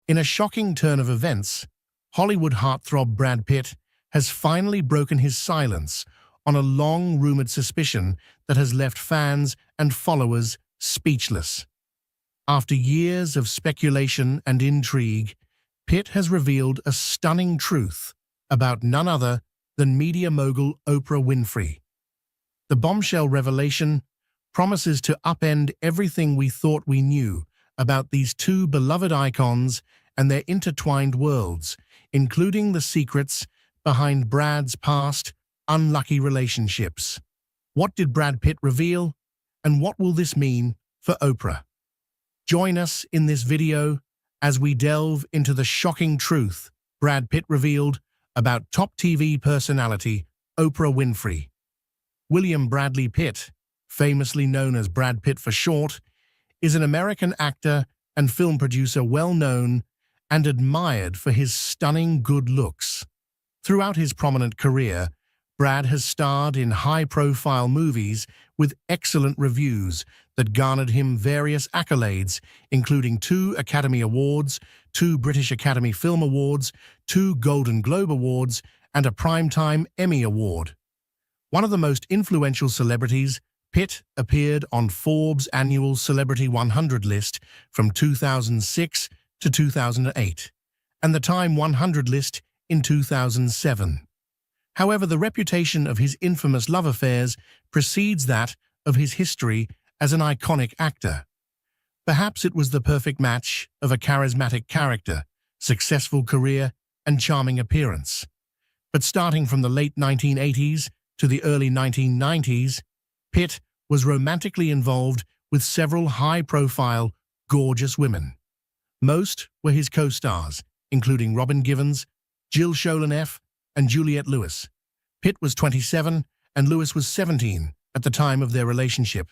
In a shocking turn of events, Hollywood heartthrob Brad Pitt has finally broken his silence on a long-rumored suspicion that has left fans and followers speechless. After years of speculation and intrigue, Pitt has revealed a stunning truth about none other than media mogul Oprah Winfrey. The bombshell revelation promises to upend everything we thought we knew about these two beloved icons and their intertwined worlds, including the secrets behind Brad's past unlucky relationships. What did Brad Pitt reveal, and what will this mean for Oprah? Join us in this video as we delve into the shocking truth Brad Pitt revealed about top TV personality Oprah Winfrey. William Bradley Pitt, famously known as Brad Pitt for short, is an American actor and film producer well known and admired for his stunning good looks. Throughout his prominent career, Brad has starred in high-profile movies with excellent reviews that garnered him various accolades, including 2 Academy Awards, 2 British Academy Film Awards, 2 Golden Globe Awards, and a Primetime Emmy Award. One of the most influential celebrities, Pitt appeared on Forbes' annual Celebrity 100 list from 2006 to 2008, and the Time 100 list in 2007. However, the reputation of his infamous love affairs precedes that of his history as an iconic actor. Perhaps it was the perfect match of a charismatic character, successful career, and charming appearance. But starting from the late 1980s to the early 1990s, Pitt was romantically involved with several high-profile, gorgeous women. Most were his co-stars, including Robin Givens, Jill Schoelen and Juliette Lewis. Pitt was 27 and Lewis was 17 at the time of their relationship.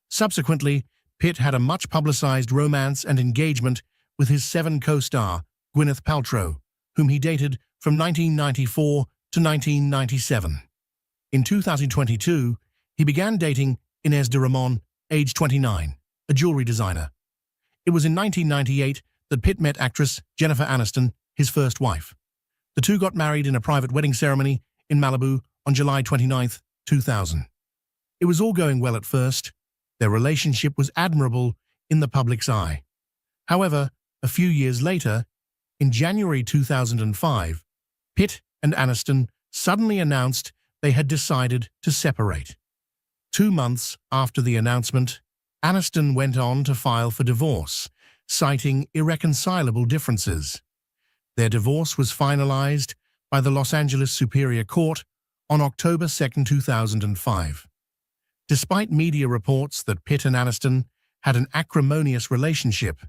Subsequently, Pitt had a much-publicized romance and engagement with his Seven co-star, Gwyneth Paltrow, whom he dated from 1994 to 1997. In 2022, he began dating Inez de Ramon, age 29, a jewelry designer. It was in 1998 that Pitt met actress Jennifer Aniston, his first wife. The two got married in a private wedding ceremony in Malibu on July 29, 2000. It was all going well at first. Their relationship was admirable in the public's eye. However, a few years later, in January 2005, Pitt and Aniston suddenly announced they had decided to separate. 2 months after the announcement, Aniston went on to file for divorce, citing irreconcilable differences. Their divorce was finalized by the Los Angeles Superior Court on October 2, 2005. Despite media reports that Pitt and Aniston had an acrimonious relationship,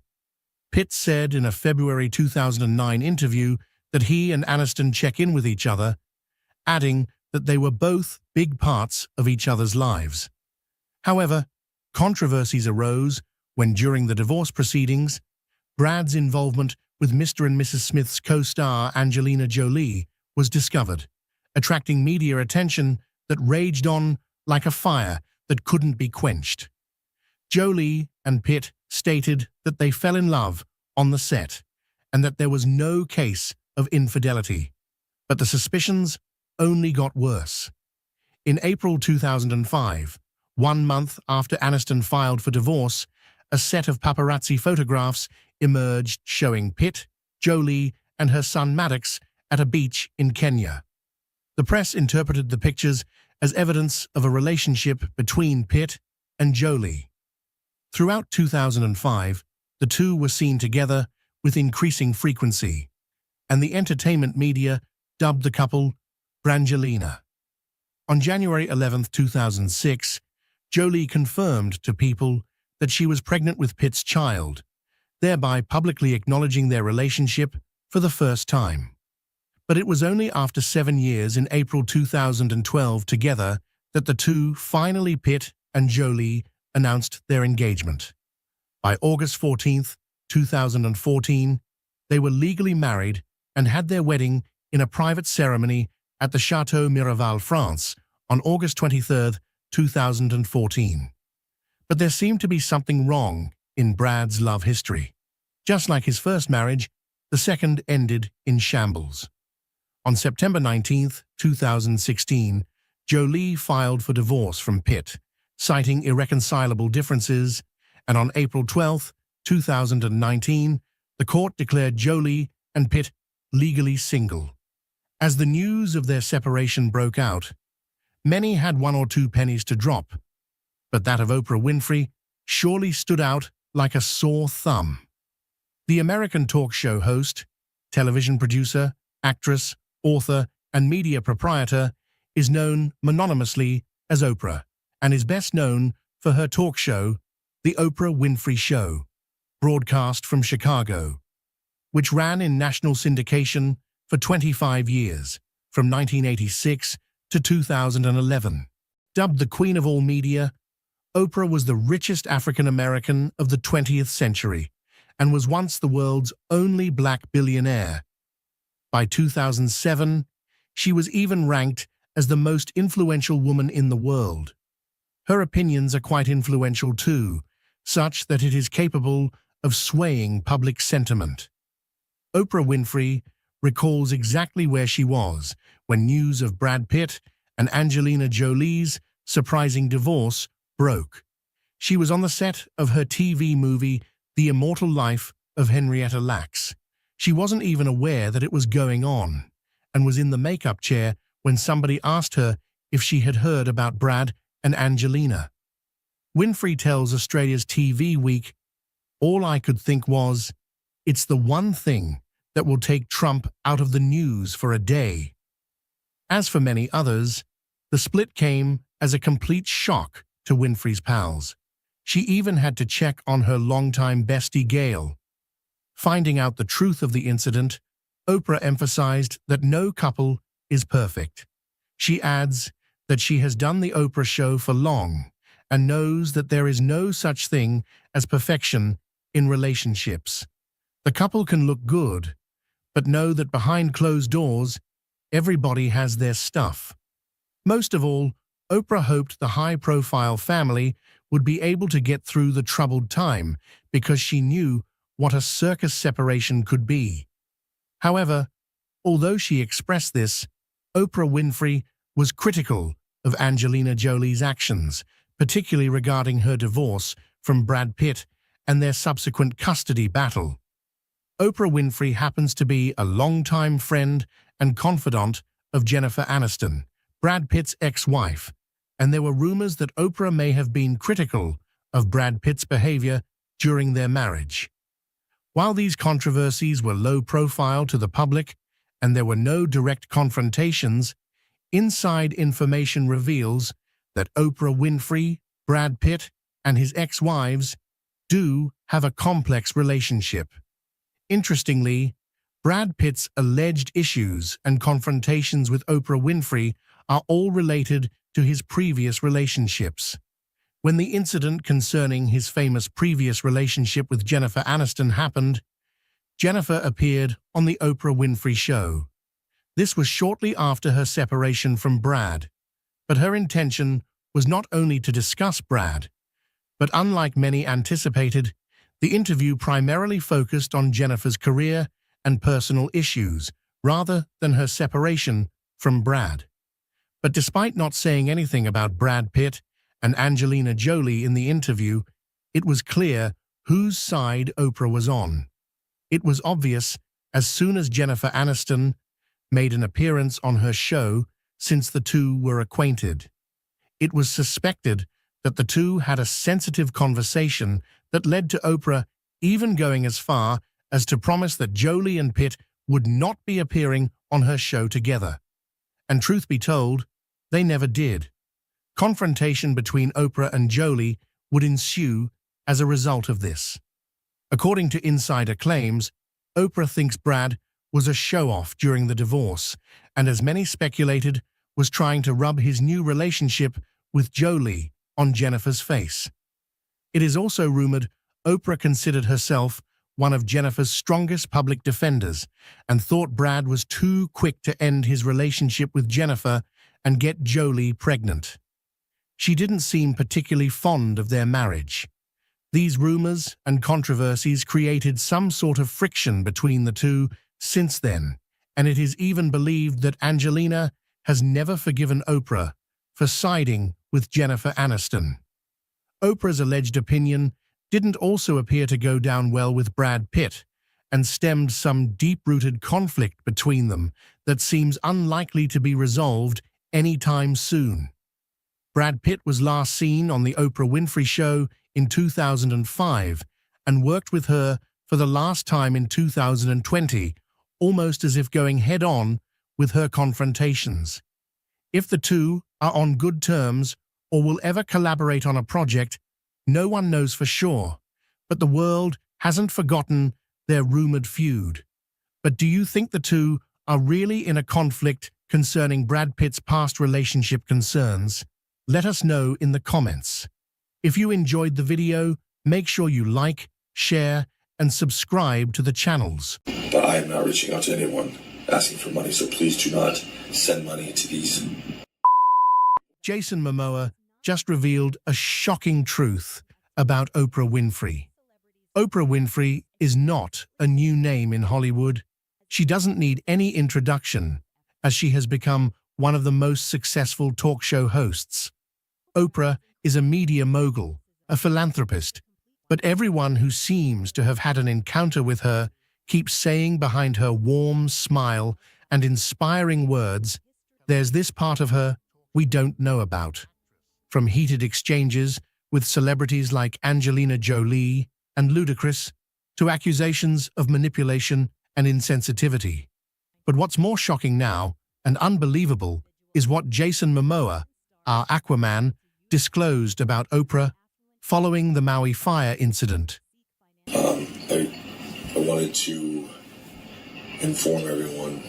Pitt said in a February 2009 interview that he and Aniston check in with each other, adding that they were both big parts of each other's lives. However, controversies arose when, during the divorce proceedings, Brad's involvement with Mr. and Mrs. Smith's co-star Angelina Jolie was discovered, attracting media attention that raged on like a fire that couldn't be quenched. Jolie and Pitt stated that they fell in love on the set and that there was no case of infidelity, but the suspicions only got worse. In April 2005, 1 month after Aniston filed for divorce, a set of paparazzi photographs emerged showing Pitt, Jolie, and her son Maddox at a beach in Kenya. The press interpreted the pictures as evidence of a relationship between Pitt and Jolie. Throughout 2005, the two were seen together with increasing frequency, and the entertainment media dubbed the couple Brangelina. On January 11, 2006, Jolie confirmed to People that she was pregnant with Pitt's child, thereby publicly acknowledging their relationship for the first time. But it was only after 7 years in April 2012 together that the two, finally Pitt and Jolie, announced their engagement. By August 14, 2014, they were legally married and had their wedding in a private ceremony at the Château Miraval, France, on August 23, 2014. But there seemed to be something wrong in Brad's love history. Just like his first marriage, the second ended in shambles. On September 19, 2016, Jolie filed for divorce from Pitt, citing irreconcilable differences, and on April 12, 2019, the court declared Jolie and Pitt legally single. As the news of their separation broke out, many had one or two pennies to drop, but that of Oprah Winfrey surely stood out like a sore thumb. The American talk show host, television producer, actress, author, and media proprietor is known mononymously as Oprah and is best known for her talk show, The Oprah Winfrey Show, broadcast from Chicago, which ran in national syndication for 25 years, from 1986 to 2011. Dubbed the Queen of All Media, Oprah was the richest African American of the 20th century and was once the world's only black billionaire. By 2007, she was even ranked as the most influential woman in the world. Her opinions are quite influential too, such that it is capable of swaying public sentiment. Oprah Winfrey recalls exactly where she was when news of Brad Pitt and Angelina Jolie's surprising divorce broke. She was on the set of her TV movie The Immortal Life of Henrietta Lacks. She wasn't even aware that it was going on and was in the makeup chair when somebody asked her if she had heard about Brad and Angelina. Winfrey tells Australia's TV Week, "All I could think was, it's the one thing that will take Trump out of the news for a day." As for many others, the split came as a complete shock to Winfrey's pals. She even had to check on her longtime bestie Gayle. Finding out the truth of the incident, Oprah emphasized that no couple is perfect. She adds that she has done the Oprah show for long and knows that there is no such thing as perfection in relationships. The couple can look good, but know that behind closed doors, everybody has their stuff. Most of all, Oprah hoped the high-profile family would be able to get through the troubled time because she knew what a circus separation could be. However, although she expressed this, Oprah Winfrey was critical of Angelina Jolie's actions, particularly regarding her divorce from Brad Pitt and their subsequent custody battle. Oprah Winfrey happens to be a longtime friend and confidant of Jennifer Aniston, Brad Pitt's ex-wife, and there were rumors that Oprah may have been critical of Brad Pitt's behavior during their marriage. While these controversies were low profile to the public and there were no direct confrontations, inside information reveals that Oprah Winfrey, Brad Pitt, and his ex-wives do have a complex relationship. Interestingly, Brad Pitt's alleged issues and confrontations with Oprah Winfrey are all related to his previous relationships. When the incident concerning his famous previous relationship with Jennifer Aniston happened, Jennifer appeared on The Oprah Winfrey Show. This was shortly after her separation from Brad, but her intention was not only to discuss Brad, but unlike many anticipated, the interview primarily focused on Jennifer's career and personal issues rather than her separation from Brad. But despite not saying anything about Brad Pitt and Angelina Jolie in the interview, it was clear whose side Oprah was on. It was obvious as soon as Jennifer Aniston made an appearance on her show, since the two were acquainted. It was suspected that the two had a sensitive conversation that led to Oprah even going as far as to promise that Jolie and Pitt would not be appearing on her show together. And truth be told, they never did. Confrontation between Oprah and Jolie would ensue as a result of this. According to insider claims, Oprah thinks Brad was a show-off during the divorce, and as many speculated, was trying to rub his new relationship with Jolie on Jennifer's face. It is also rumored Oprah considered herself one of Jennifer's strongest public defenders and thought Brad was too quick to end his relationship with Jennifer and get Jolie pregnant. She didn't seem particularly fond of their marriage. These rumors and controversies created some sort of friction between the two since then, and it is even believed that Angelina has never forgiven Oprah for siding with Jennifer Aniston. Oprah's alleged opinion didn't also appear to go down well with Brad Pitt, and stemmed some deep-rooted conflict between them that seems unlikely to be resolved anytime soon. Brad Pitt was last seen on The Oprah Winfrey Show in 2005 and worked with her for the last time in 2020, almost as if going head-on with her confrontations. If the two are on good terms or will ever collaborate on a project, no one knows for sure, but the world hasn't forgotten their rumored feud. But do you think the two are really in a conflict concerning Brad Pitt's past relationship concerns? Let us know in the comments. If you enjoyed the video, make sure you like, share, and subscribe to the channels. But I am not reaching out to anyone asking for money, so please do not send money to these. Jason Momoa just revealed a shocking truth about Oprah Winfrey. Oprah Winfrey is not a new name in Hollywood. She doesn't need any introduction, as she has become one of the most successful talk show hosts. Oprah is a media mogul, a philanthropist, but everyone who seems to have had an encounter with her keeps saying behind her warm smile and inspiring words, there's this part of her we don't know about. From heated exchanges with celebrities like Angelina Jolie and Ludacris, to accusations of manipulation and insensitivity. But what's more shocking now, and unbelievable, is what Jason Momoa, our Aquaman, disclosed about Oprah following the Maui fire incident. I wanted to inform everyone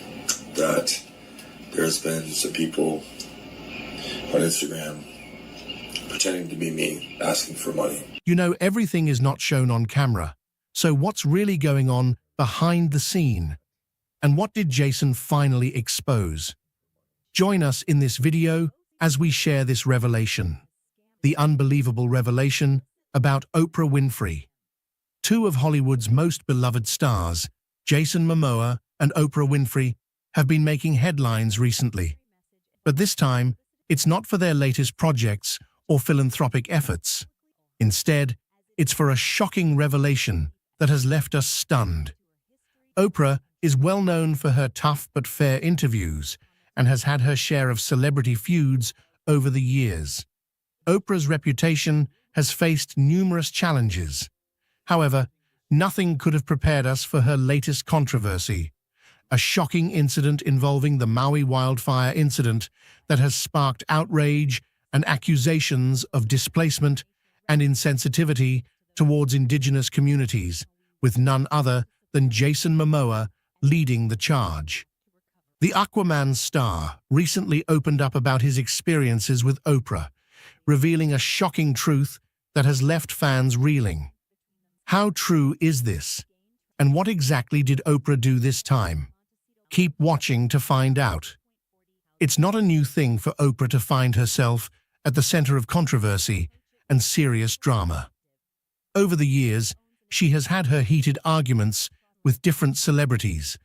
that there's been some people on Instagram pretending to be me, asking for money. You know, everything is not shown on camera, so what's really going on behind the scene? And what did Jason finally expose? Join us in this video as we share this revelation. The unbelievable revelation about Oprah Winfrey. Two of Hollywood's most beloved stars, Jason Momoa and Oprah Winfrey, have been making headlines recently. But this time, it's not for their latest projects or philanthropic efforts. Instead, it's for a shocking revelation that has left us stunned. Oprah is well known for her tough but fair interviews and has had her share of celebrity feuds over the years. Oprah's reputation has faced numerous challenges. However, nothing could have prepared us for her latest controversy, a shocking incident involving the Maui wildfire incident that has sparked outrage and accusations of displacement and insensitivity towards indigenous communities, with none other than Jason Momoa leading the charge. The Aquaman star recently opened up about his experiences with Oprah, revealing a shocking truth that has left fans reeling. How true is this? And what exactly did Oprah do this time? Keep watching to find out. It's not a new thing for Oprah to find herself at the center of controversy and serious drama. Over the years, she has had her heated arguments with different celebrities.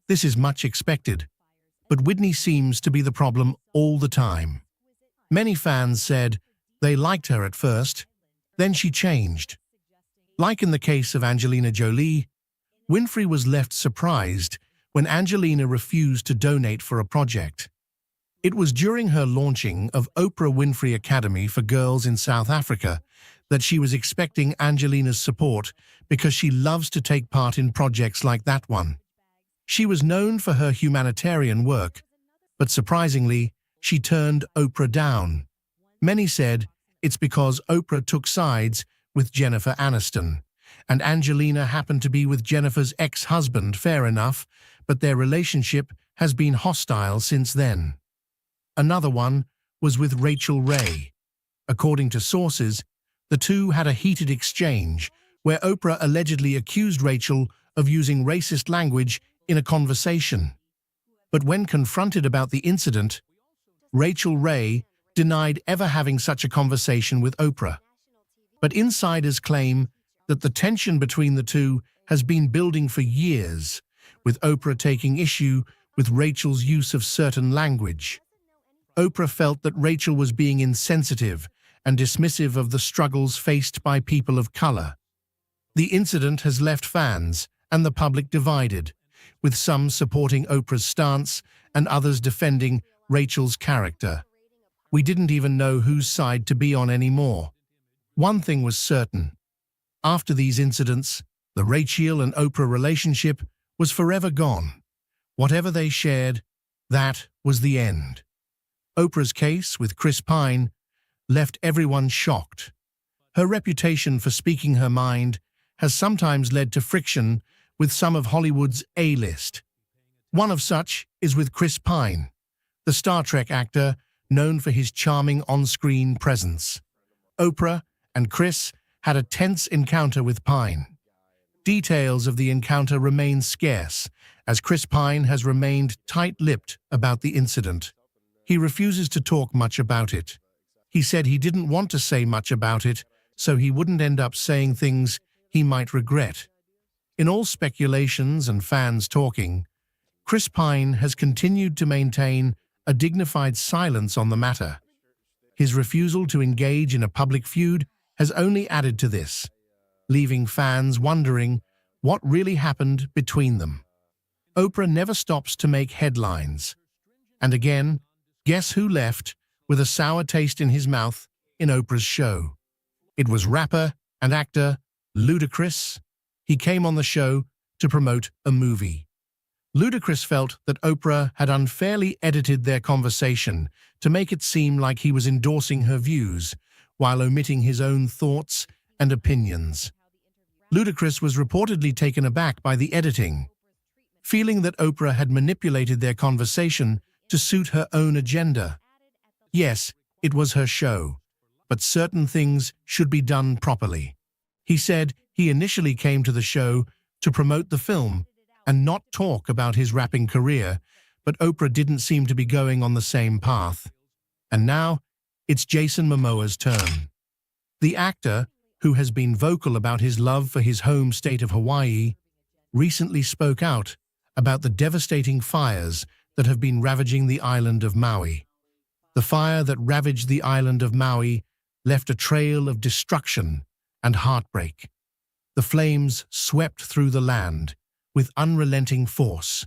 This is much expected. But Whitney seems to be the problem all the time. Many fans said they liked her at first, then she changed. Like in the case of Angelina Jolie, Winfrey was left surprised when Angelina refused to donate for a project. It was during her launching of Oprah Winfrey Academy for Girls in South Africa that she was expecting Angelina's support because she loves to take part in projects like that one. She was known for her humanitarian work, but surprisingly, she turned Oprah down. Many said it's because Oprah took sides with Jennifer Aniston, and Angelina happened to be with Jennifer's ex-husband, fair enough, but their relationship has been hostile since then. Another one was with Rachel Ray. According to sources, the two had a heated exchange where Oprah allegedly accused Rachel of using racist language in a conversation. But when confronted about the incident, Rachel Ray denied ever having such a conversation with Oprah. But insiders claim that the tension between the two has been building for years, with Oprah taking issue with Rachel's use of certain language. Oprah felt that Rachel was being insensitive and dismissive of the struggles faced by people of color. The incident has left fans and the public divided, with some supporting Oprah's stance and others defending Rachel's character. We didn't even know whose side to be on anymore. One thing was certain. After these incidents, the Rachel and Oprah relationship was forever gone. Whatever they shared, that was the end. Oprah's case with Chris Pine left everyone shocked. Her reputation for speaking her mind has sometimes led to friction with some of Hollywood's A-list. One of such is with Chris Pine, the Star Trek actor known for his charming on-screen presence. Oprah and Chris had a tense encounter with Pine. Details of the encounter remain scarce, as Chris Pine has remained tight-lipped about the incident. He refuses to talk much about it. He said he didn't want to say much about it, so he wouldn't end up saying things he might regret. In all speculations and fans talking, Chris Pine has continued to maintain a dignified silence on the matter. His refusal to engage in a public feud has only added to this, leaving fans wondering what really happened between them. Oprah never stops to make headlines. And again, guess who left with a sour taste in his mouth in Oprah's show? It was rapper and actor Ludacris. He came on the show to promote a movie. Ludacris felt that Oprah had unfairly edited their conversation to make it seem like he was endorsing her views, while omitting his own thoughts and opinions. Ludacris was reportedly taken aback by the editing, feeling that Oprah had manipulated their conversation to suit her own agenda. Yes, it was her show, but certain things should be done properly. He said he initially came to the show to promote the film and not talk about his rapping career, but Oprah didn't seem to be going on the same path. And now, it's Jason Momoa's turn. The actor, who has been vocal about his love for his home state of Hawaii, recently spoke out about the devastating fires that have been ravaging the island of Maui. The fire that ravaged the island of Maui left a trail of destruction and heartbreak. The flames swept through the land with unrelenting force.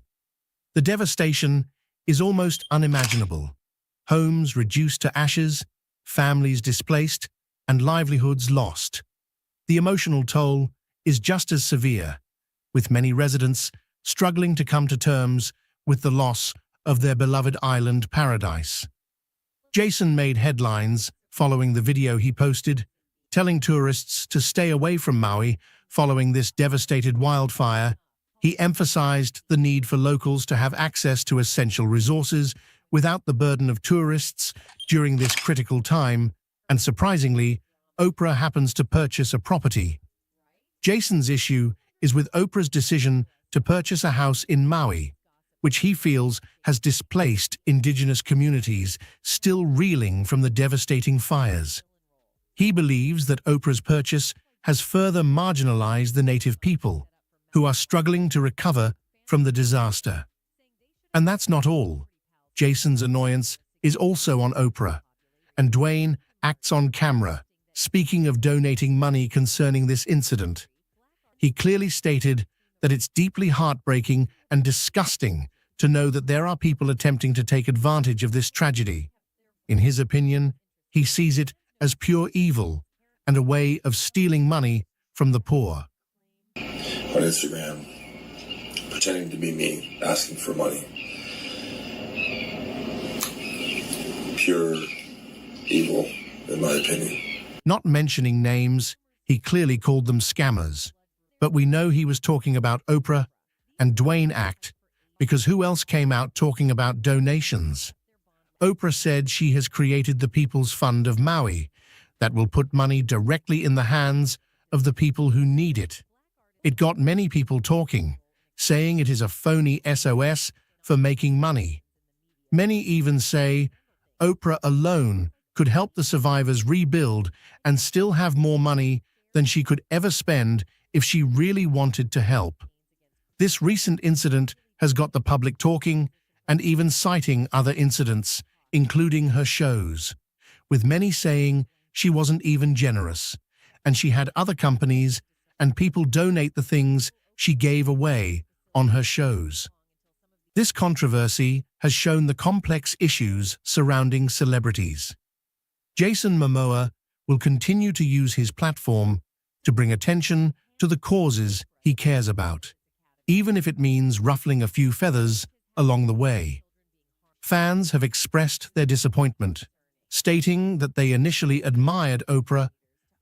The devastation is almost unimaginable. Homes reduced to ashes, families displaced, and livelihoods lost. The emotional toll is just as severe, with many residents struggling to come to terms with the loss of their beloved island paradise. Jason made headlines following the video he posted, telling tourists to stay away from Maui following this devastated wildfire. He emphasized the need for locals to have access to essential resources without the burden of tourists during this critical time, and surprisingly, Oprah happens to purchase a property. Jason's issue is with Oprah's decision to purchase a house in Maui, which he feels has displaced indigenous communities still reeling from the devastating fires. He believes that Oprah's purchase has further marginalized the native people, who are struggling to recover from the disaster. And that's not all. Jason's annoyance is also on Oprah, and Dwayne acts on camera, speaking of donating money concerning this incident. He clearly stated that it's deeply heartbreaking and disgusting to know that there are people attempting to take advantage of this tragedy. In his opinion, he sees it as pure evil and a way of stealing money from the poor. On Instagram, pretending to be me, asking for money. Pure evil, in my opinion. Not mentioning names, he clearly called them scammers. But we know he was talking about Oprah and Dwayne Act, because who else came out talking about donations? Oprah said she has created the People's Fund of Maui that will put money directly in the hands of the people who need it. It got many people talking, saying it is a phony SOS for making money. Many even say Oprah alone could help the survivors rebuild and still have more money than she could ever spend if she really wanted to help. This recent incident has got the public talking and even citing other incidents, including her shows, with many saying she wasn't even generous, and she had other companies and people donate the things she gave away on her shows. This controversy has shown the complex issues surrounding celebrities. Jason Momoa will continue to use his platform to bring attention to the causes he cares about, even if it means ruffling a few feathers along the way. Fans have expressed their disappointment, stating that they initially admired Oprah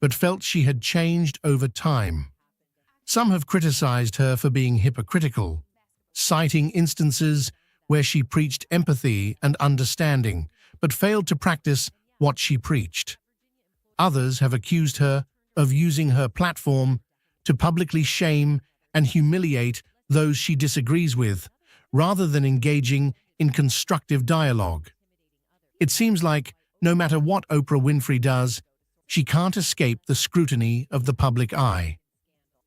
but felt she had changed over time. Some have criticized her for being hypocritical, citing instances where she preached empathy and understanding but failed to practice what she preached. Others have accused her of using her platform to publicly shame and humiliate those she disagrees with, rather than engaging in constructive dialogue. It seems like no matter what Oprah Winfrey does, she can't escape the scrutiny of the public eye.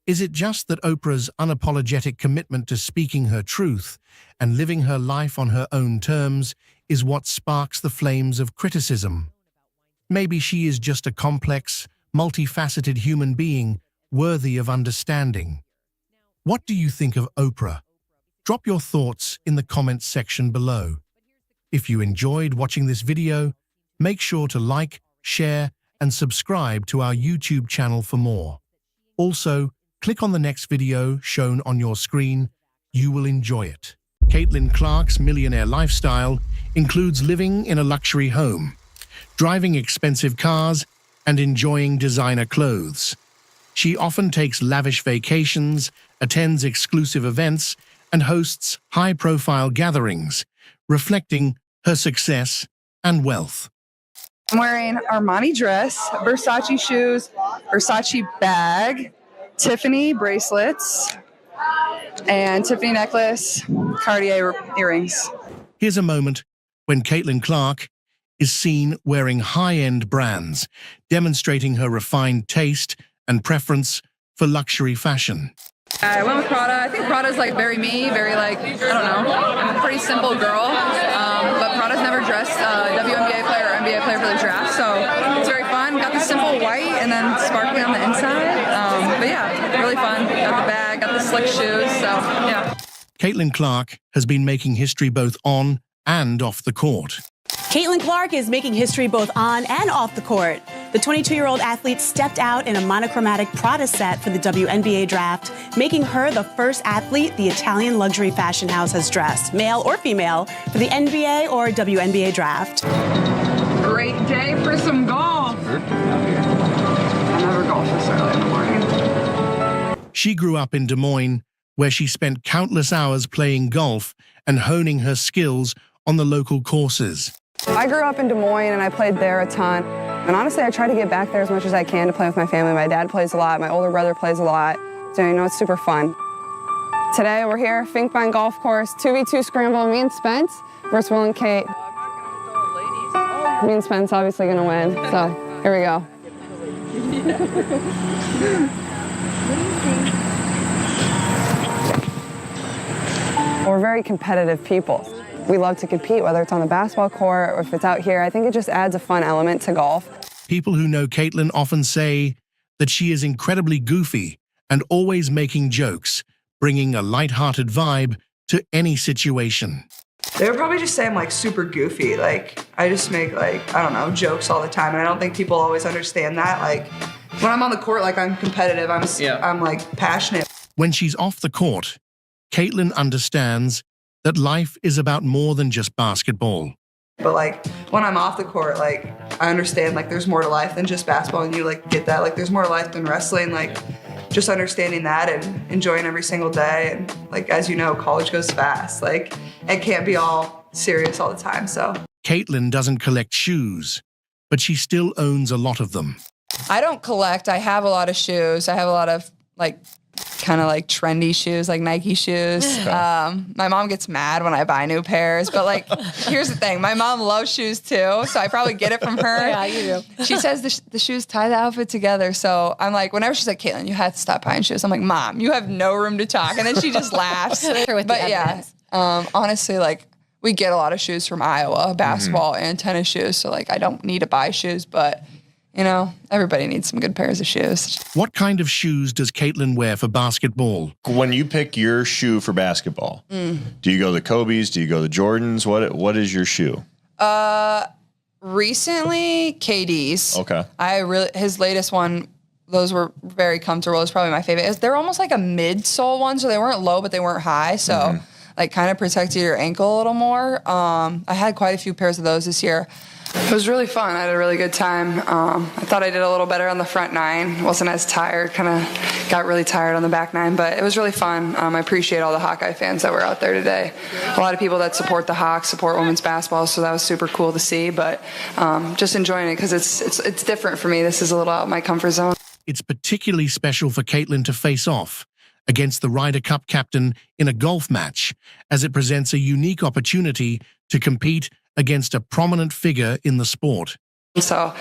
Is it just that Oprah's unapologetic commitment to speaking her truth and living her life on her own terms is what sparks the flames of criticism? Maybe she is just a complex, multifaceted human being worthy of understanding. What do you think of Oprah? Drop your thoughts in the comments section below. If you enjoyed watching this video, make sure to like, share, and subscribe to our YouTube channel for more. Also, click on the next video shown on your screen. You will enjoy it. Caitlyn Clark's millionaire lifestyle includes living in a luxury home, driving expensive cars, and enjoying designer clothes. She often takes lavish vacations, attends exclusive events, and hosts high-profile gatherings, reflecting her success and wealth. I'm wearing Armani dress, Versace shoes, Versace bag, Tiffany bracelets, and Tiffany necklace, Cartier earrings. Here's a moment when Caitlyn Clark is seen wearing high-end brands, demonstrating her refined taste and preference for luxury fashion. I went with Prada. I think Prada's like very me, very like, I don't know, I'm a pretty simple girl, but Prada's never dressed a WNBA player or NBA player for the draft, so it's very fun. Got the simple white and then sparkly on the inside, but yeah, really fun. Got the bag, got the slick shoes, so yeah. Caitlyn Clark has been making history both on and off the court. Caitlyn Clark is making history both on and off the court. The 22-year-old athlete stepped out in a monochromatic Prada set for the WNBA draft, making her the first athlete the Italian luxury fashion house has dressed, male or female, for the NBA or WNBA draft. Great day for some golf. I never golf this early in the morning. She grew up in Des Moines, where she spent countless hours playing golf and honing her skills on the local courses. I grew up in Des Moines and I played there a ton. And honestly, I try to get back there as much as I can to play with my family. My dad plays a lot, my older brother plays a lot. So, you know, it's super fun. Today we're here, Finkbine Golf Course, 2v2 scramble, me and Spence versus Will and Kate. Me and Spence obviously gonna win, so here we go. We're very competitive people. We love to compete, whether it's on the basketball court or if it's out here. I think it just adds a fun element to golf. People who know Caitlyn often say that she is incredibly goofy and always making jokes, bringing a lighthearted vibe to any situation. They would probably just say I'm like super goofy. Like I just make like, I don't know, jokes all the time. And I don't think people always understand that. Like when I'm on the court, like I'm competitive, I'm like passionate. When she's off the court, Caitlyn understands that life is about more than just basketball. But like when I'm off the court, like I understand like there's more to life than just basketball, and you like get that. Like there's more to life than wrestling. Like just understanding that and enjoying every single day. And like, as you know, college goes fast. Like it can't be all serious all the time, so. Caitlyn doesn't collect shoes, but she still owns a lot of them. I don't collect. I have a lot of shoes. I have a lot of like kind of like trendy shoes, like Nike shoes. My mom gets mad when I buy new pairs, but like, here's the thing. My mom loves shoes too, so I probably get it from her. Yeah, you do. She says the shoes tie the outfit together. So I'm like, whenever she's like, Caitlyn, you have to stop buying shoes. I'm like, Mom, you have no room to talk. And then she just laughs. But yeah, honestly, like, we get a lot of shoes from Iowa, basketball and tennis shoes. So like, I don't need to buy shoes, but you know, everybody needs some good pairs of shoes. What kind of shoes does Caitlyn wear for basketball? When you pick your shoe for basketball, do you go the Kobe's? Do you go the Jordans? What is your shoe? Recently, KD's. Okay. His latest one, those were very comfortable. It's probably my favorite. They're almost like a mid-sole one, so they weren't low, but they weren't high. So like kind of protected your ankle a little more. I had quite a few pairs of those this year. It was really fun. I had a really good time. I thought I did a little better on the front nine. Wasn't as tired. Kind of got really tired on the back nine, but it was really fun. I appreciate all the Hawkeye fans that were out there today. A lot of people that support the Hawks, support women's basketball, so that was super cool to see. But just enjoying it because it's different for me. This is a little out of my comfort zone. It's particularly special for Caitlyn to face off against the Ryder Cup captain in a golf match, as it presents a unique opportunity to compete against a prominent figure in the sport. So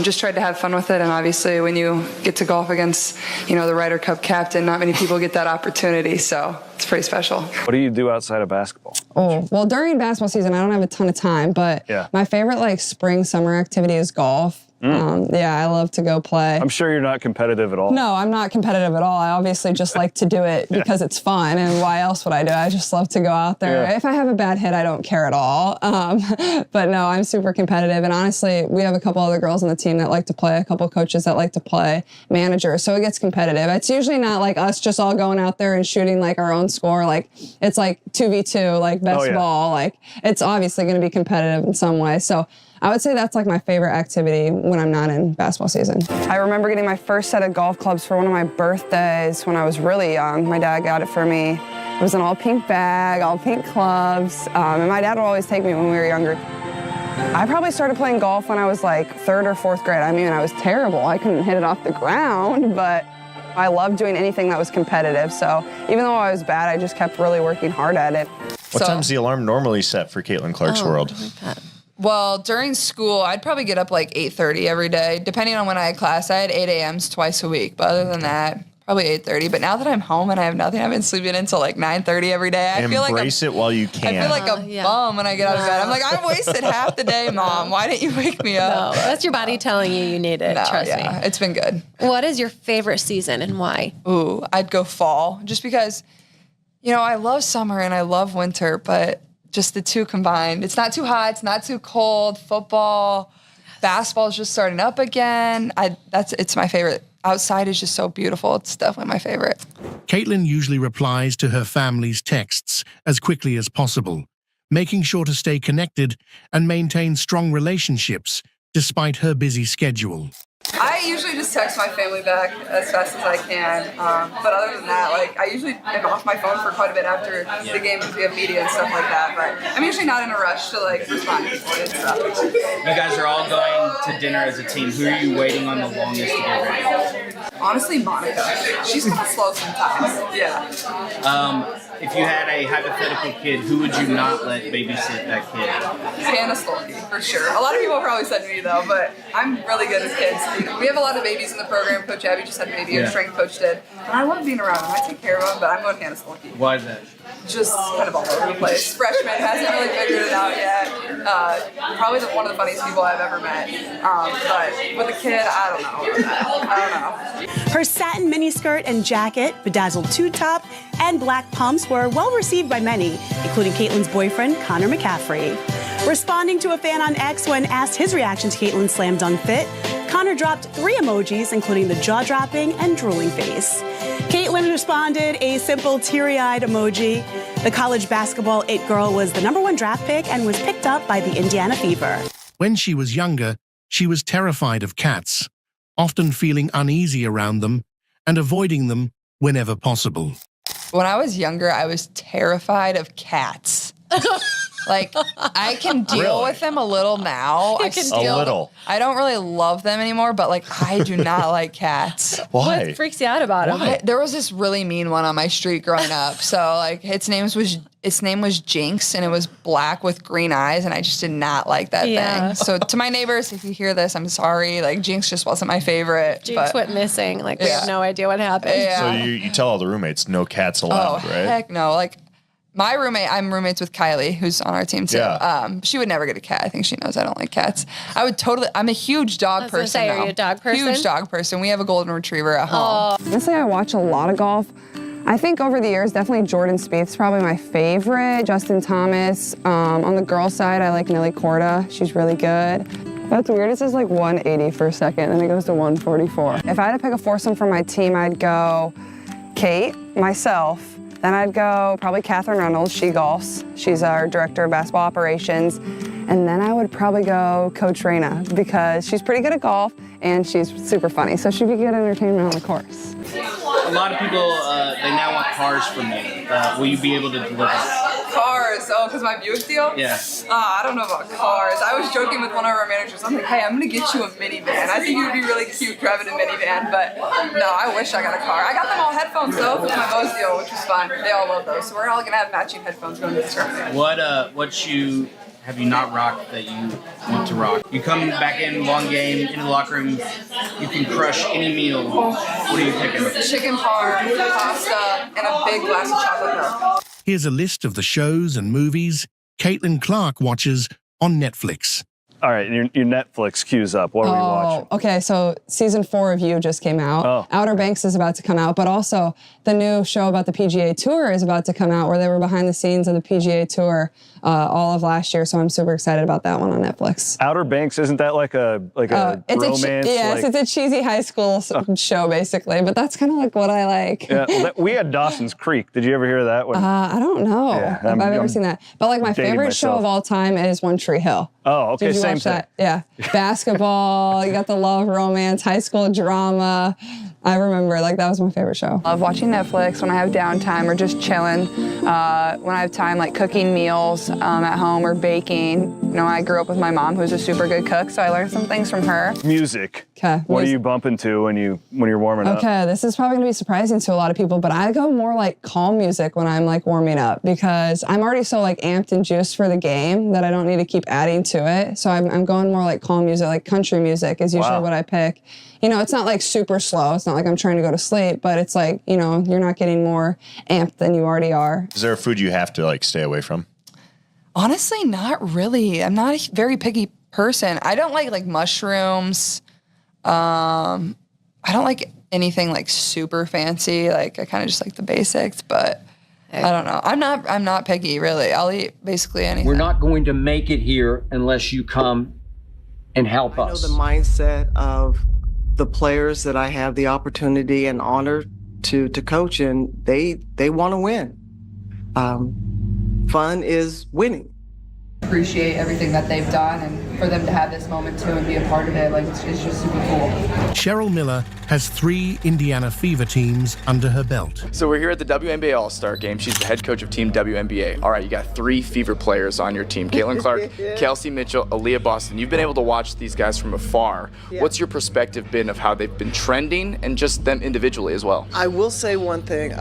just tried to have fun with it, and obviously when you get to golf against, you know, the Ryder Cup captain, not many people get that opportunity, so it's pretty special. What do you do outside of basketball? Oh, well, during basketball season, I don't have a ton of time, but my favorite like spring, summer activity is golf. Yeah, I love to go play. I'm sure you're not competitive at all. No, I'm not competitive at all. I obviously just like to do it because it's fun, and why else would I do it? I just love to go out there. If I have a bad hit, I don't care at all. But no, I'm super competitive, and honestly, we have a couple other girls on the team that like to play, a couple coaches that like to play, managers, so it gets competitive. It's usually not like us just all going out there and shooting like our own score. Like, it's like 2v2, like best ball. Like, it's obviously going to be competitive in some way. So I would say that's like my favorite activity when I'm not in basketball season. I remember getting my first set of golf clubs for one of my birthdays when I was really young. My dad got it for me. It was an all pink bag, all pink clubs, and my dad would always take me when we were younger. I probably started playing golf when I was like 3rd or 4th grade. I mean, I was terrible. I couldn't hit it off the ground, but I loved doing anything that was competitive. So even though I was bad, I just kept really working hard at it. What time's the alarm normally set for Caitlyn Clark's world? Well, during school, I'd probably get up like 8:30 every day. Depending on when I had class, I had 8 a.m.s twice a week. But other than that, probably 8:30. But now that I'm home and I have nothing, I've been sleeping until like 9:30 every day. I feel like embrace it while you can. I feel like a bum when I get out of bed. I'm like, I wasted half the day, Mom. Why didn't you wake me up? No, that's your body telling you need it. Trust me. It's been good. What is your favorite season and why? Ooh, I'd go fall. Just because, you know, I love summer and I love winter, but just the two combined. It's not too hot, it's not too cold. Football, basketball is just starting up again. It's my favorite. Outside is just so beautiful. It's definitely my favorite. Caitlyn usually replies to her family's texts as quickly as possible, making sure to stay connected and maintain strong relationships despite her busy schedule. I usually just text my family back as fast as I can, but other than that, like, I usually am off my phone for quite a bit after the game because we have media and stuff like that, but I'm usually not in a rush to, like, respond to people and stuff. You guys are all going to dinner as a team. Who are you waiting on the longest to get ready? Honestly, Monica. She's kind of slow sometimes. Yeah. If you had a hypothetical kid, who would you not let babysit that kid? Hannah Stolke, for sure. A lot of people probably said me, though, but I'm really good with kids. We have a lot of babies in the program. Coach Abby just had a baby, and strength coach did. And I love being around them. I take care of them, but I'm going Hannah Stolke. Why is that? Just kind of all over the place. Freshman, hasn't really figured it out yet. Probably one of the funniest people I've ever met. But with a kid, I don't know. Her satin miniskirt and jacket, bedazzled two-top, and black pumps were well received by many, including Caitlyn's boyfriend, Connor McCaffrey. Responding to a fan on X when asked his reaction to Caitlyn's slam dunk fit, Connor dropped 3 emojis, including the jaw-dropping and drooling face. Caitlyn responded a simple teary-eyed emoji. The college basketball it girl was the #1 draft pick and was picked up by the Indiana Fever. When she was younger, she was terrified of cats, often feeling uneasy around them and avoiding them whenever possible. When I was younger, I was terrified of cats. Like, I can deal with them a little now. You can deal. A little. I don't really love them anymore, but like, I do not like cats. Why? What freaks you out about him? There was this really mean one on my street growing up. So like, its name was Jinx, and it was black with green eyes, and I just did not like that thing. So to my neighbors, if you hear this, I'm sorry. Like, Jinx just wasn't my favorite. Jinx went missing. Like, we have no idea what happened. So you tell all the roommates no cats allowed, right? Heck no. Like, my roommate, I'm roommates with Kylie, who's on our team too. Yeah. She would never get a cat. I think she knows I don't like cats. I'm a huge dog person. Say, are you a dog person? Huge dog person. We have a golden retriever at home. Honestly, I watch a lot of golf. I think over the years, definitely Jordan Spieth's probably my favorite. Justin Thomas. On the girls' side, I like Nelly Korda. She's really good. That's weird. It says like 180 for a second, and it goes to 144. If I had to pick a foursome for my team, I'd go Kate, myself. Then I'd go probably Catherine Reynolds. She golfs. She's our director of basketball operations. And then I would probably go Coach Raina because she's pretty good at golf and she's super funny. So she'd be good entertainment on the course. A lot of people, they now want cars from you. Will you be able to deliver? Cars. Oh, because my Buick deal? Yeah. I don't know about cars. I was joking with one of our managers. I'm like, hey, I'm going to get you a minivan. I think you'd be really cute driving a minivan, but no, I wish I got a car. I got them all headphones, though, with my Bose deal, which was fun. They all love those. So we're all going to have matching headphones going to the tournament. What shoe have you not rocked that you want to rock? You come back in one game, into the locker room, you can crush any meal. What are you picking? Chicken parm, pasta, and a big glass of chocolate milk. Here's a list of the shows and movies Caitlyn Clark watches on Netflix. All right, your Netflix queues up. What are we watching? Okay, so season 4 of You just came out. Outer Banks is about to come out, but also the new show about the PGA Tour is about to come out, where they were behind the scenes of the PGA Tour all of last year. So I'm super excited about that one on Netflix. Outer Banks, isn't that like a romance? Yes, it's a cheesy high school show basically, but that's kind of like what I like. Yeah, well, we had Dawson's Creek. Did you ever hear that one? I don't know if I've ever seen that, but like my favorite show of all time is One Tree Hill. Oh, okay, Did you same watch thing. that? Yeah, basketball. You got the love, romance, high school drama. I remember, like, that was my favorite show. I love watching Netflix when I have downtime or just chilling. When I have time, like cooking meals at home or baking. You know, I grew up with my mom, who's a super good cook, so I learned some things from her. Music. Okay. What are you bumping to when you're warming up? Okay, this is probably gonna be surprising to a lot of people, but I go more like calm music when I'm like warming up because I'm already so like amped and juiced for the game that I don't need to keep adding to it. So I'm going more like calm music, like country music is usually what I pick. You know, it's not like super slow. It's not like I'm trying to go to sleep, but it's like, you know, you're not getting more amped than you already are. Is there a food you have to like stay away from? Honestly, not really. I'm not a very picky person. I don't like mushrooms. I don't like anything like super fancy. Like I kind of just like the basics, but I don't know. I'm not picky really. I'll eat basically anything. We're not going to make it here unless you come and help us. I know the mindset of the players that I have the opportunity and honor to coach, and they want to win. Fun is winning. Appreciate everything that they've done, and for them to have this moment too and be a part of it, like it's just super cool. Cheryl Miller has 3 Indiana Fever teams under her belt. So we're here at the WNBA AllStar Game. She's the head coach of Team WNBA. All right, you got 3 Fever players on your team. Caitlyn Clark, Kelsey Mitchell, Aaliyah Boston. You've been able to watch these guys from afar. Yeah. What's your perspective been of how they've been trending and just them individually as well? I will say one thing.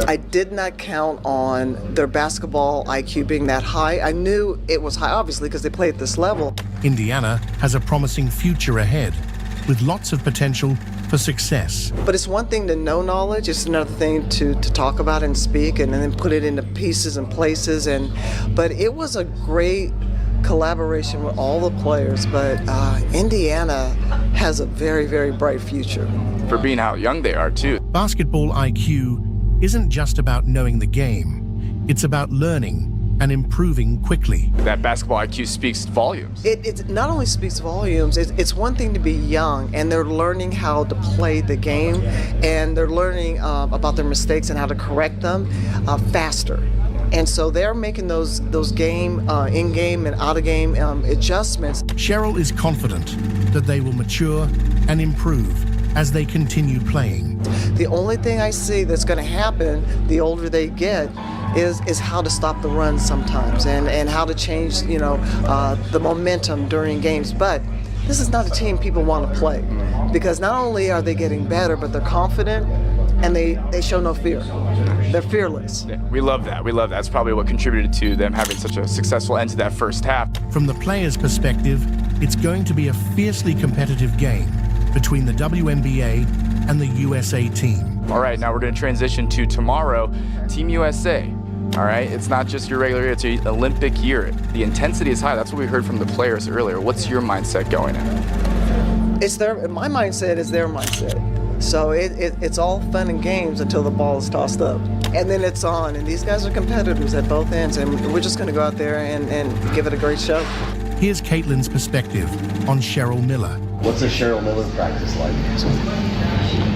I did not count on their basketball IQ being that high. I knew it was high, obviously, because they play at this level. Indiana has a promising future ahead, with lots of potential for success. But it's one thing to know knowledge, it's another thing to talk about and speak and then put it into pieces and places. But it was a great collaboration with all the players, but Indiana has a very, very bright future. For being how young they are, too. Basketball IQ isn't just about knowing the game. It's about learning and improving quickly. That basketball IQ speaks volumes. It not only speaks volumes, it's one thing to be young and they're learning how to play the game and they're learning about their mistakes and how to correct them faster. And so they're making those game, in-game and out-of-game adjustments. Cheryl is confident that they will mature and improve as they continue playing. The only thing I see that's going to happen the older they get is how to stop the run sometimes and how to change, the momentum during games. But this is not a team people want to play, because not only are they getting better, but they're confident and they show no fear. They're fearless. Yeah, we love that. That's probably what contributed to them having such a successful end to that first half. From the players' perspective, it's going to be a fiercely competitive game between the WNBA and the USA team. All right, now we're going to transition to tomorrow, Team USA. All right, it's not just your regular year, it's your Olympic year. The intensity is high. That's what we heard from the players earlier. What's your mindset going in? My mindset is their mindset. So it's all fun and games until the ball is tossed up. And then it's on. And these guys are competitors at both ends. And we're just going to go out there and give it a great show. Here's Caitlyn's perspective on Cheryl Miller. What's a Cheryl Miller practice like?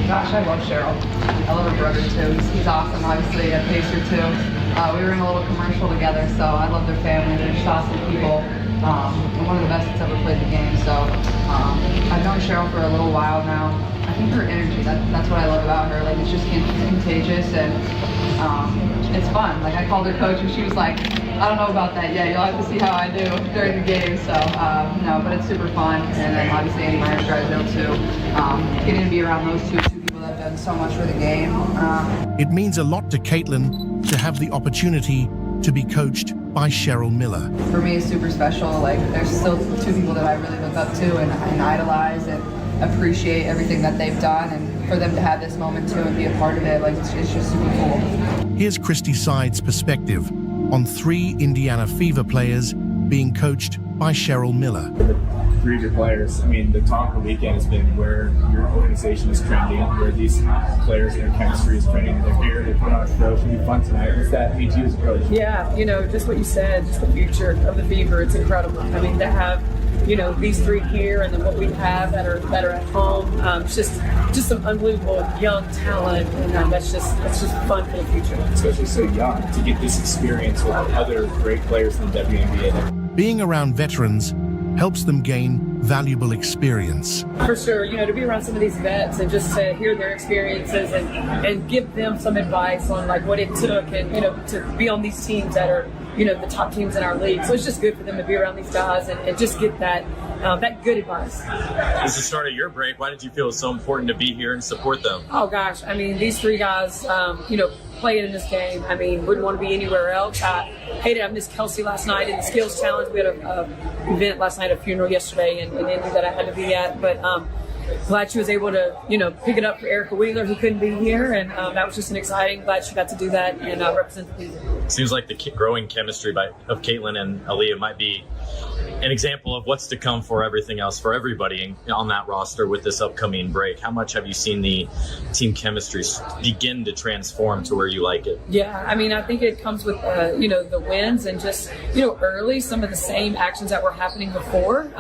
Gosh, I love Cheryl. I love her brother too. He's awesome, obviously, a pacer too. We were in a little commercial together, so I love their family. They're just awesome people. And one of the best that's ever played the game. So I've known Cheryl for a little while now. I think her energy, that's what I love about her. Like, it's just contagious, and it's fun. Like, I called her coach and she was like, I don't know about that yet. You'll have to see how I do during the game. So, no, but it's super fun. And then obviously Andy Myers drives out too. Getting to be around those two people that have done so much for the game. It means a lot to Caitlyn to have the opportunity to be coached by Cheryl Miller. For me, it's super special. Like, there's still two people that I really look up to and idolize and appreciate everything that they've done, and for them to have this moment too and be a part of it, like, it's just super cool. Here's Christy Side's perspective on 3 Indiana Fever players being coached by Cheryl Miller. For the 3 of your players, I mean, the talk of the weekend has been where your organization is trending, where these players and their chemistry is trending. They're here, they put on a show. It's going to be fun tonight. What's that mean to you as a coach? Yeah, just what you said, just the future of the Fever, it's incredible. I mean, to have these 3 here, and then what we have that are at home. Just some unbelievable young talent, and that's just fun for the future. Especially so young, to get this experience with other great players in the WNBA. Being around veterans helps them gain valuable experience. For sure, to be around some of these vets and just to hear their experiences and give them some advice on like what it took, and to be on these teams that are the top teams in our league. So it's just good for them to be around these guys and just get that good advice. This is the start of your break. Why did you feel it so important to be here and support them? Oh gosh, I mean, these 3 guys, playing in this game. I mean, wouldn't want to be anywhere else. I hated I missed Kelsey last night in the skills challenge. We had an event last night, a funeral yesterday in Indy that I had to be at, but glad she was able to, pick it up for Erica Wheeler, who couldn't be here, and that was just glad she got to do that and represent the people. Seems like the growing chemistry of Caitlyn and Aaliyah might be an example of what's to come for everything else, for everybody on that roster with this upcoming break. How much have you seen the team chemistry begin to transform to where you like it? Yeah, I mean, I think it comes with, the wins and just, early, some of the same actions that were happening before.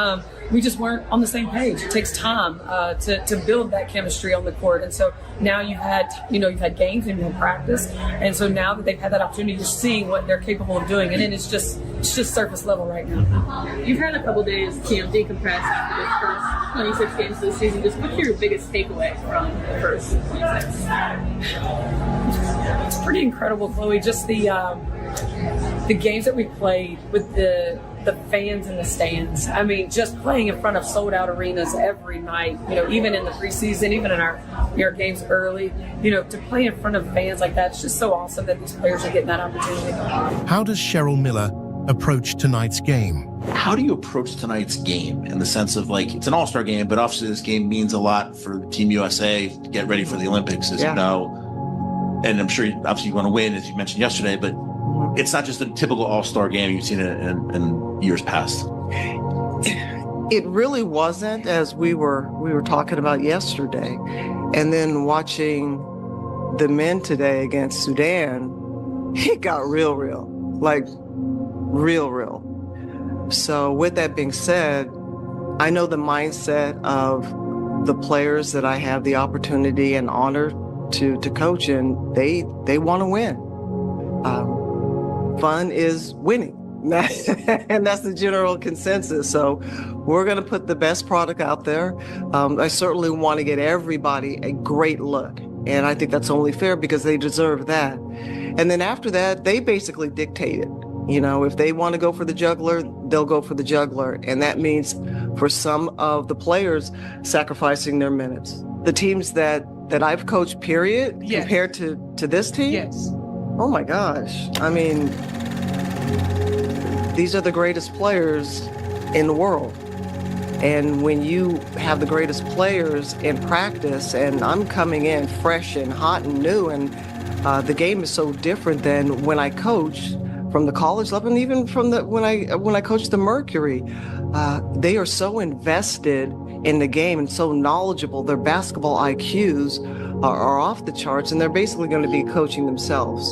We just weren't on the same page. It takes time to build that chemistry on the court. And so now you've had games and you've had practice. And so now that they've had that opportunity, you're seeing what they're capable of doing. And then it's just surface level right now. You've had a couple days to decompress after this first 26 games of the season. Just what's your biggest takeaway from the first 26? It's pretty incredible, Chloe. Just the games that we played with the fans in the stands. I mean, just playing in front of sold-out arenas every night, even in the preseason, even in our games early, to play in front of fans like that, it's just so awesome that these players are getting that opportunity. How does Cheryl Miller approach tonight's game? How do you approach tonight's game in the sense of, like, it's an all-star game, but obviously this game means a lot for Team USA to get ready for the Olympics, as you know. And I'm sure, obviously, you want to win, as you mentioned yesterday, but it's not just a typical all-star game. You've seen it in years past. It really wasn't, as we were talking about yesterday. And then watching the men today against Sudan, it got real, like real. So with that being said, I know the mindset of the players that I have the opportunity and honor to coach, and they want to win. Fun is winning. And that's the general consensus. So we're going to put the best product out there. I certainly want to get everybody a great look. And I think that's only fair because they deserve that. And then after that, they basically dictate it. You know, if they want to go for the juggler, they'll go for the juggler. And that means for some of the players sacrificing their minutes. The teams that I've coached, period, compared to this team? Yes. Oh my gosh. I mean, these are the greatest players in the world. And when you have the greatest players in practice, and I'm coming in fresh and hot and new, and the game is so different than when I coached from the college level, and even from when I coached the Mercury. They are so invested in the game and so knowledgeable. Their basketball IQs are off the charts, and they're basically going to be coaching themselves.